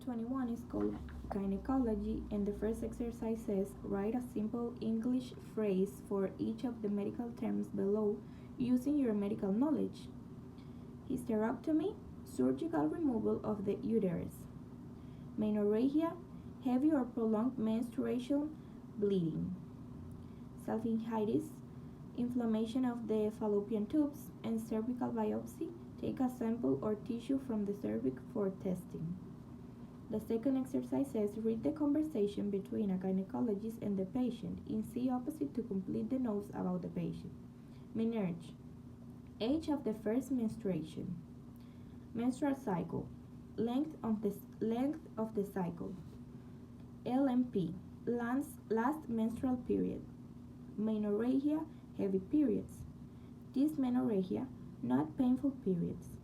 21 is called gynecology, and the first exercise says write a simple English phrase for each of the medical terms below using your medical knowledge. Hysterectomy, surgical removal of the uterus. Menorrhagia, heavy or prolonged menstruation bleeding. Salpingitis, inflammation of the fallopian tubes, and cervical biopsy, take a sample or tissue from the cervix for testing. The second exercise says read the conversation between a gynecologist and the patient in C opposite to complete the notes about the patient. Menarche, age of the first menstruation. Menstrual cycle, length of the cycle. LMP, last menstrual period. Menorrhagia, heavy periods. Dysmenorrhagia, not painful periods.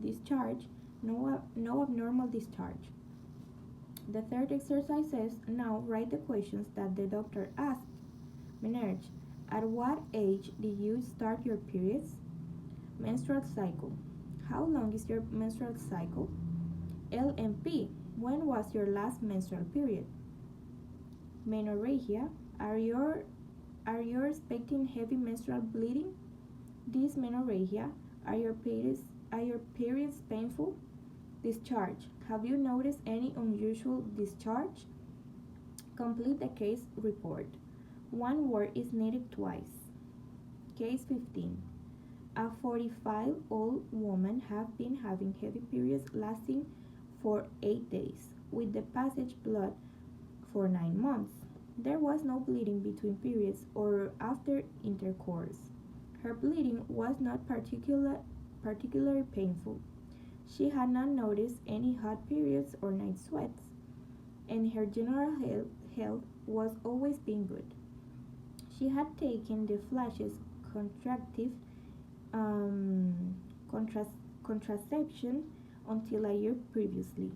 Discharge, no abnormal discharge. The third exercise says now write the questions that the doctor asked. Menarche, at what age did you start your periods? Menstrual cycle, how long is your menstrual cycle? LMP, when was your last menstrual period? Menorrhagia, are you expecting heavy menstrual bleeding? Dysmenorrhagia, are your periods painful? Discharge, have you noticed any unusual discharge? Complete the case report. One word is needed twice. Case 15. A 45-year-old woman have been having heavy periods lasting for 8 days, with the passage blood for 9 months. There was no bleeding between periods or after intercourse. Her bleeding was not particularly painful. She had not noticed any hot periods or night sweats, and her general health was always being good. She had taken the flashes contraceptive contraception until a year previously,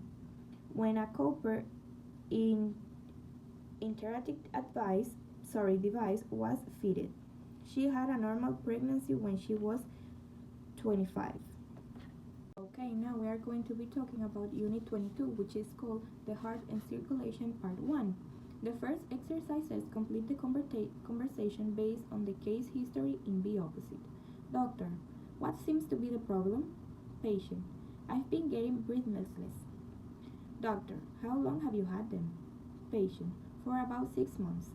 when a copper interactive device was fitted. She had a normal pregnancy when she was 25. Okay, now we are going to be talking about Unit 22, which is called the Heart and Circulation Part 1. The first exercise says complete the conversation based on the case history in B opposite. Doctor, what seems to be the problem? Patient, I've been getting breathlessness. Doctor, how long have you had them? Patient, for about 6 months,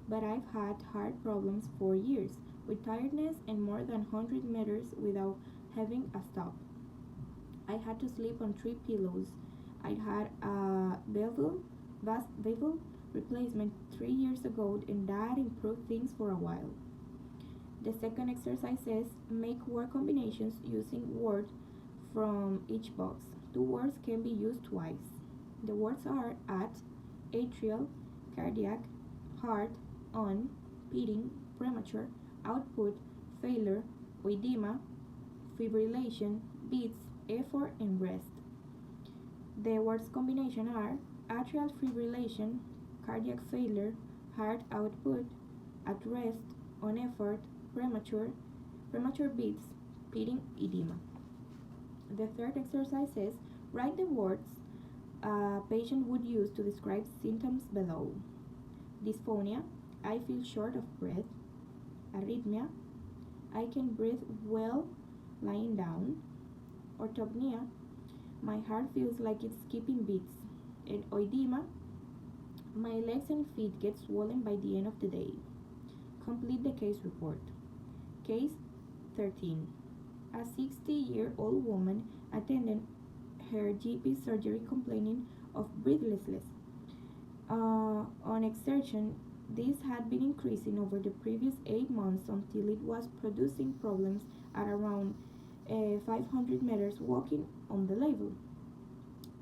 but I've had heart problems for years, with tiredness and more than 100 meters without having a stop. I had to sleep on 3 pillows. I had a valve replacement 3 years ago, and that improved things for a while. The second exercise says make word combinations using words from each box. 2 words can be used twice. The words are at, atrial, cardiac, heart, on, beating, premature, output, failure, edema, fibrillation, beats, effort, and rest. The words combination are atrial fibrillation, cardiac failure, heart output, at rest, on effort, premature beats, beating, edema. The third exercise says write the words a patient would use to describe symptoms below. Dysphonia, I feel short of breath. Arrhythmia, I can breathe well lying down. Orthopnea, my heart feels like it's skipping beats. And edema, my legs and feet get swollen by the end of the day. Complete the case report. Case 13. A 60-year-old woman attended her GP surgery complaining of breathlessness. On exertion, this had been increasing over the previous 8 months until it was producing problems at around 500 meters walking on the level.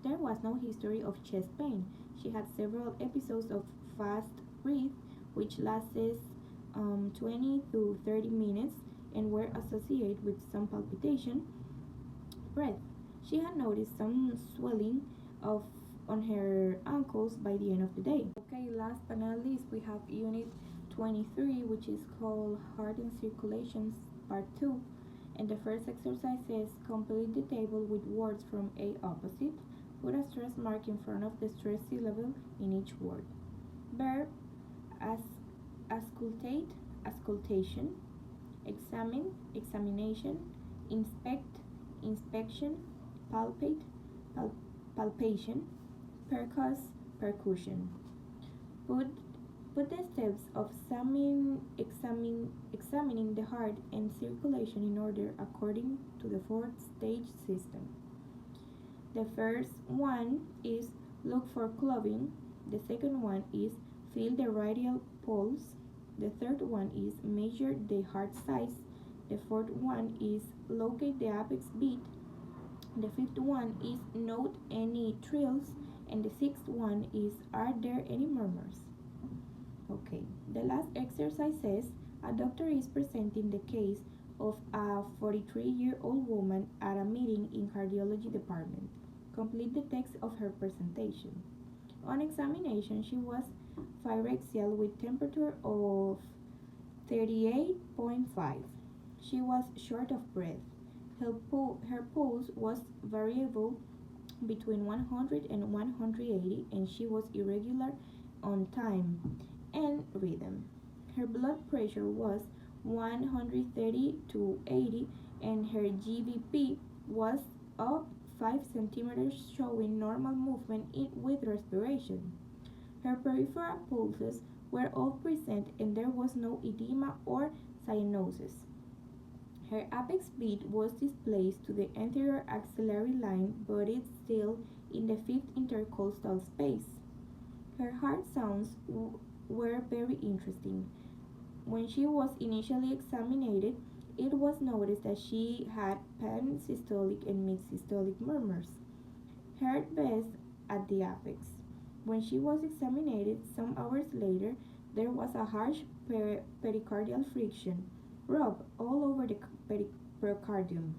There was no history of chest pain. She had several episodes of fast breath, which lasted 20 to 30 minutes and were associated with some palpitation. Breath. She had noticed some swelling on her ankles by the end of the day. Okay, last but not least, we have Unit 23, which is called Heart and Circulation Part 2. And the first exercise says complete the table with words from A opposite. Put a stress mark in front of the stress syllable in each word. Verb as auscultate, auscultation. Examine, examination. Inspect, inspection. Palpate, palpation. Percuss, percussion. Put Put the steps of examining the heart and circulation in order according to the fourth stage system. The first one is look for clubbing. The second one is feel the radial pulse. The third one is measure the heart size. The fourth one is locate the apex beat. The fifth one is note any trills. And the sixth one is are there any murmurs? Okay, the last exercise says a doctor is presenting the case of a 43-year-old woman at a meeting in cardiology department. Complete the text of her presentation. On examination, she was phyrexial with temperature of 38.5. She was short of breath. Her pulse was variable between 100 and 180 and she was irregular on time and rhythm. Her blood pressure was 130 to 80 and her GBP was up 5 centimeters showing normal movement with respiration. Her peripheral pulses were all present and there was no edema or cyanosis. Her apex beat was displaced to the anterior axillary line but it's still in the fifth intercostal space. Her heart sounds were very interesting. When she was initially examined, it was noticed that she had pan-systolic and mid-systolic murmurs, heard best at the apex. When she was examined some hours later, there was a harsh pericardial friction, rub all over the pericardium.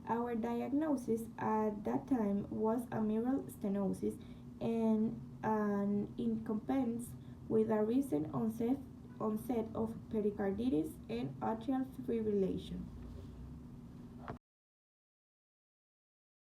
Our diagnosis at that time was a mitral stenosis and an incompetence with a recent onset of pericarditis and atrial fibrillation.